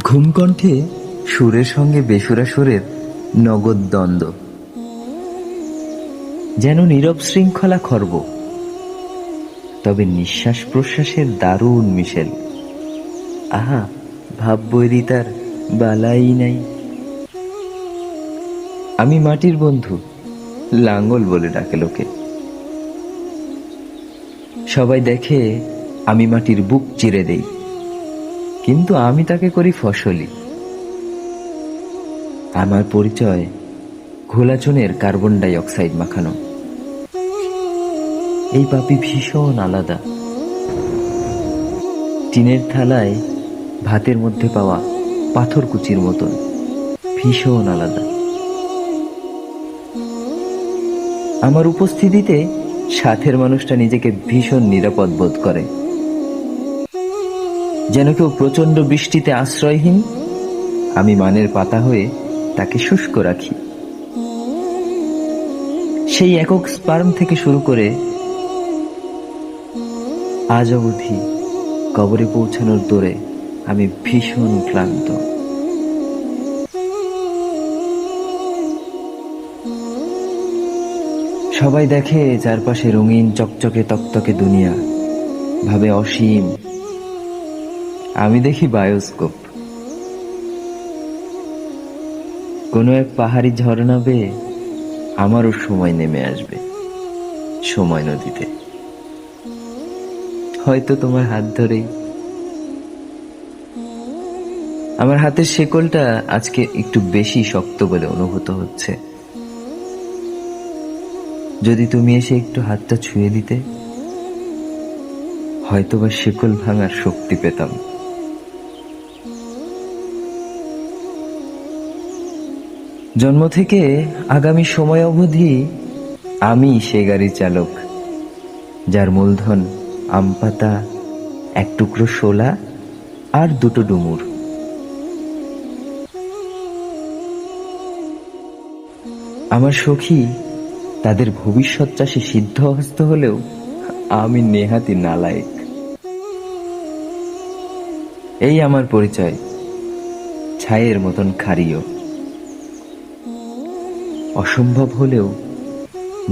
ঘুমকণ্ঠে সুরের সঙ্গে বেসুরা সুরের নগদ দ্বন্দ্ব, যেন নীরব শৃঙ্খলা খর্ব, তবে নিঃশ্বাস প্রশ্বাসের দারুণ মিশেল। আহা, ভাববৈরি তার বালাই নাই। আমি মাটির বন্ধু, লাঙ্গল বলে ডাকে লোকে। সবাই দেখে আমি মাটির বুক চিরে দেই, কিন্তু আমি তাকে করি ফসলি। আমার পরিচয় ঘোলা চুনের কার্বন ডাই অক্সাইড মাখানো। এই পাপি ভীষণ আলাদা। টিনের থালায় ভাতের মধ্যে পাওয়া পাথরকুচির মতন ভীষণ আলাদা। আমার উপস্থিতিতে সাথের মানুষটা নিজেকে ভীষণ নিরাপদ বোধ করে, যেন কেউ প্রচন্ড বৃষ্টিতে আশ্রয়হীন, আমি মানের পাতা হয়ে তাকে শুষ্ক রাখি। সেই একক স্পার্ম থেকে শুরু করে আজ অবধি কবরে পৌঁছানোর দৌড়ে আমি ভীষণ ক্লান্ত। সবাই দেখে চারপাশে রঙিন চকচকে তকতকে দুনিয়া, ভাবে অসীম। আমি দেখি বায়োস্কোপ। কোনো এক পাহাড়ি ঝর্ণা বেয়ে আমারও সময় নেমে আসবে, সময় নদীতে, হয়তো তোমার হাত ধরেই। আমার হাতের শেকলটা আজকে একটু বেশি শক্ত বলে অনুভূত হচ্ছে। যদি তুমি এসে একটু হাতটা ছুঁয়ে দিতে, হয়তোবা শেকল ভাঙার শক্তি পেতাম। জন্ম থেকে আগামী সময় অবধি আমি সে গাড়ির চালক, যার মূলধন আম পাতা, এক টুকরো শোলা আর দুটো ডুমুর। আমার সখী তাদের ভবিষ্যৎ চাষে সিদ্ধহস্ত হলেও আমি নেহাতি নালায়েক। এই আমার পরিচয়, ছায়ের মতন ক্ষারীয়। অসম্ভব হলেও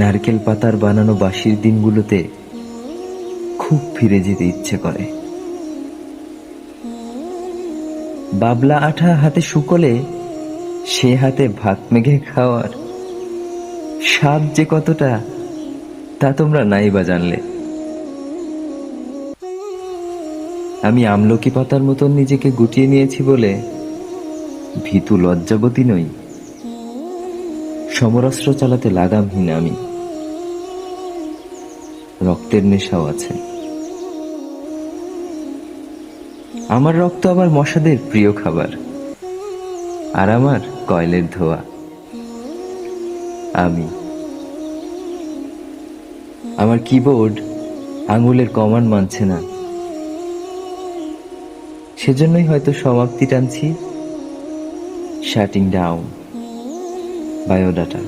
নারকেল পাতার বানানো বাঁশির দিনগুলোতে খুব ফিরে যেতে ইচ্ছে করে। বাবলা আঠা হাতে শুকলে সে হাতে ভাত মেঘে খাওয়ার স্বাদ যে কতটা, তা তোমরা নাই বা জানলে। আমি আমলকি পাতার মতন নিজেকে গুটিয়ে নিয়েছি বলে ভীতু লজ্জাবতী নই। সমরাস্ত্র চালাতে লাগামহীন আমি। রক্তের নেশাও আছে। আমার রক্ত আবার মশাদের প্রিয় খাবার, আর আমার কয়লের ধোয়া। আমার কিবোর্ড আঙুলের কমান্ড মানছে না, সেজন্যই হয়তো সমাপ্তি টানছি। Shirting down biodata.